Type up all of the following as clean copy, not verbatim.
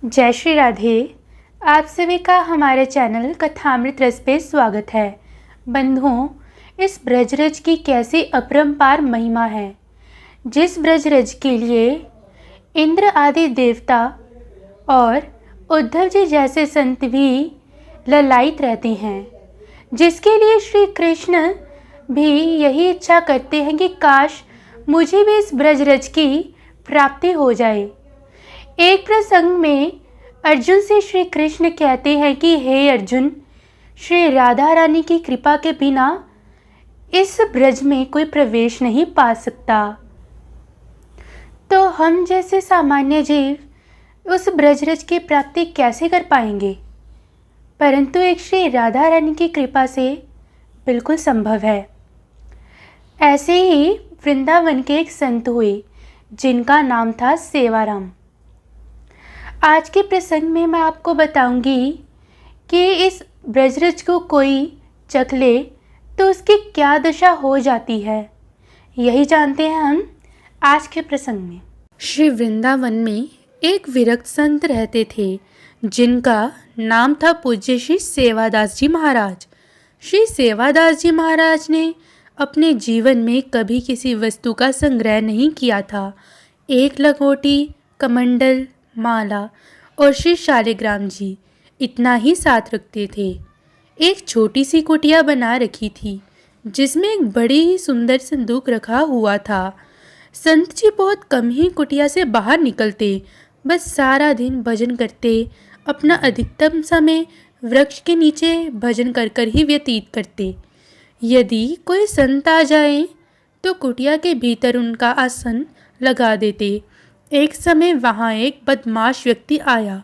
जय श्री राधे। आप सभी का हमारे चैनल कथामृत रस पे स्वागत है। बंधुओं, इस ब्रजरज की कैसी अपरंपार महिमा है, जिस ब्रजरज के लिए इंद्र आदि देवता और उद्धव जी जैसे संत भी ललायित रहते हैं, जिसके लिए श्री कृष्ण भी यही इच्छा करते हैं कि काश मुझे भी इस ब्रजरज की प्राप्ति हो जाए। एक प्रसंग में अर्जुन से श्री कृष्ण कहते हैं कि हे अर्जुन, श्री राधा रानी की कृपा के बिना इस ब्रज में कोई प्रवेश नहीं पा सकता। तो हम जैसे सामान्य जीव उस ब्रजरज की प्राप्ति कैसे कर पाएंगे, परंतु एक श्री राधा रानी की कृपा से बिल्कुल संभव है। ऐसे ही वृंदावन के एक संत हुए जिनका नाम था सेवाराम। आज के प्रसंग में मैं आपको बताऊंगी कि इस ब्रजरज को कोई चख ले तो उसकी क्या दशा हो जाती है। यही जानते हैं हम आज के प्रसंग में। श्री वृंदावन में एक विरक्त संत रहते थे जिनका नाम था पूज्य श्री सेवादास जी महाराज। श्री सेवादास जी महाराज ने अपने जीवन में कभी किसी वस्तु का संग्रह नहीं किया था। एक लंगोटी, कमंडल, माला और श्री शालिग्राम जी इतना ही साथ रखते थे। एक छोटी सी कुटिया बना रखी थी जिसमें एक बड़ी ही सुंदर संदूक रखा हुआ था। संत जी बहुत कम ही कुटिया से बाहर निकलते, बस सारा दिन भजन करते, अपना अधिकतम समय वृक्ष के नीचे भजन कर कर ही व्यतीत करते। यदि कोई संत आ जाए तो कुटिया के भीतर उनका आसन लगा देते। एक समय वहाँ एक बदमाश व्यक्ति आया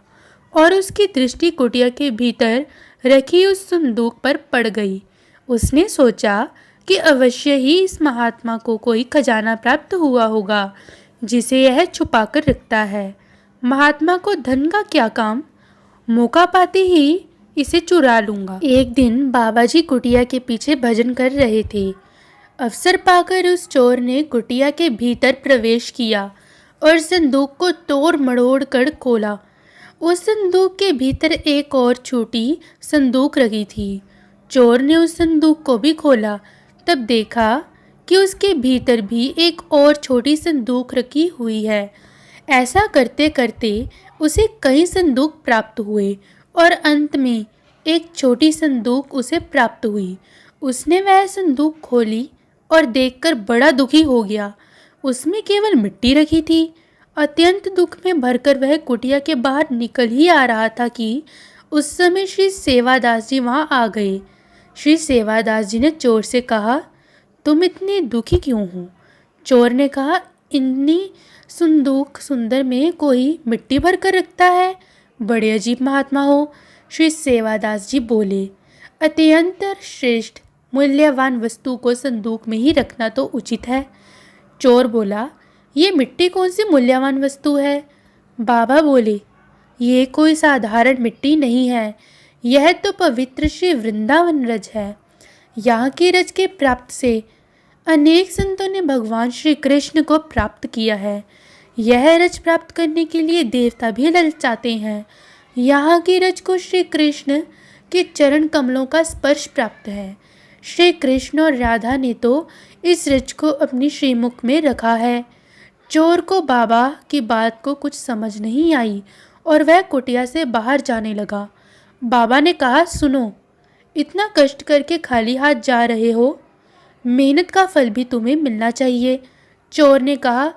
और उसकी दृष्टि कुटिया के भीतर रखी उस संदूक पर पड़ गई। उसने सोचा कि अवश्य ही इस महात्मा को कोई खजाना प्राप्त हुआ होगा जिसे यह छुपा कर रखता है। महात्मा को धन का क्या काम, मौका पाते ही इसे चुरा लूँगा। एक दिन बाबा जी कुटिया के पीछे भजन कर रहे थे। अवसर पाकर उस चोर ने कुटिया के भीतर प्रवेश किया और संदूक को तोड़ मड़ोड़ कर खोला। उस संदूक के भीतर एक और छोटी संदूक रखी थी। चोर ने उस संदूक को भी खोला, तब देखा कि उसके भीतर भी एक और छोटी संदूक रखी हुई है। ऐसा करते करते उसे कई संदूक प्राप्त हुए और अंत में एक छोटी संदूक उसे प्राप्त हुई। उसने वह संदूक खोली और देखकर बड़ा दुखी हो गया। उसमें केवल मिट्टी रखी थी। अत्यंत दुख में भरकर वह कुटिया के बाहर निकल ही आ रहा था कि उस समय श्री सेवादास जी वहाँ आ गए। श्री सेवादास जी ने चोर से कहा, तुम इतने दुखी क्यों हो? चोर ने कहा, इतनी संदूक सुंदर में कोई मिट्टी भर कर रखता है, बड़े अजीब महात्मा हो। श्री सेवादास जी बोले, अत्यंत श्रेष्ठ मूल्यवान वस्तु को संदूक में ही रखना तो उचित है। चोर बोला, ये मिट्टी कौन सी मूल्यवान वस्तु है? बाबा बोले, ये कोई साधारण मिट्टी नहीं है, यह तो पवित्र श्री वृंदावन रज है। यहाँ की रज के प्राप्त से अनेक संतों ने भगवान श्री कृष्ण को प्राप्त किया है। यह रज प्राप्त करने के लिए देवता भी ललचाते हैं। यहाँ की रज को श्री कृष्ण के चरण कमलों का स्पर्श प्राप्त है। श्री कृष्ण और राधा ने तो इस रज को अपनी श्रीमुख में रखा है। चोर को बाबा की बात को कुछ समझ नहीं आई और वह कुटिया से बाहर जाने लगा। बाबा ने कहा, सुनो, इतना कष्ट करके खाली हाथ जा रहे हो, मेहनत का फल भी तुम्हें मिलना चाहिए। चोर ने कहा,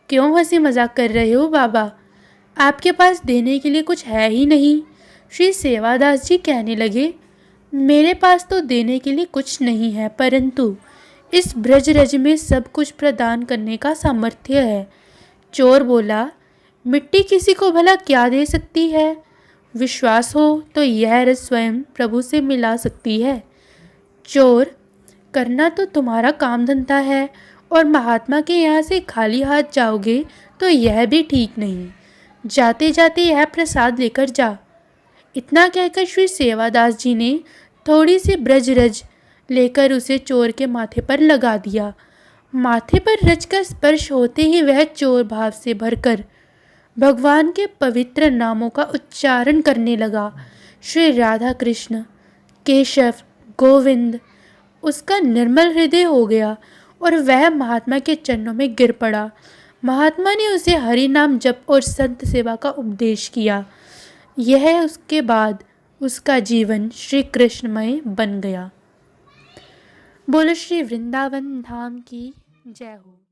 क्यों हंसी मजाक कर रहे हो बाबा, आपके पास देने के लिए कुछ है ही नहीं। श्री सेवादास जी कहने लगे, मेरे पास तो देने के लिए कुछ नहीं है, परंतु इस ब्रजरज में सब कुछ प्रदान करने का सामर्थ्य है। चोर बोला, मिट्टी किसी को भला क्या दे सकती है? विश्वास हो तो यह रज स्वयं प्रभु से मिला सकती है। चोर, करना तो तुम्हारा काम धंधा है और महात्मा के यहाँ से खाली हाथ जाओगे तो यह भी ठीक नहीं। जाते जाते यह प्रसाद लेकर जा। इतना कहकर श्री सेवादास जी ने थोड़ी सी ब्रजरज लेकर उसे चोर के माथे पर लगा दिया। माथे पर रज का स्पर्श होते ही वह चोर भाव से भरकर भगवान के पवित्र नामों का उच्चारण करने लगा। श्री राधा कृष्ण, केशव, गोविंद। उसका निर्मल हृदय हो गया और वह महात्मा के चरणों में गिर पड़ा। महात्मा ने उसे हरि नाम जप और संत सेवा का उपदेश किया। यह उसके बाद उसका जीवन श्री कृष्णमय बन गया। बोलो श्री वृंदावन धाम की जय हो।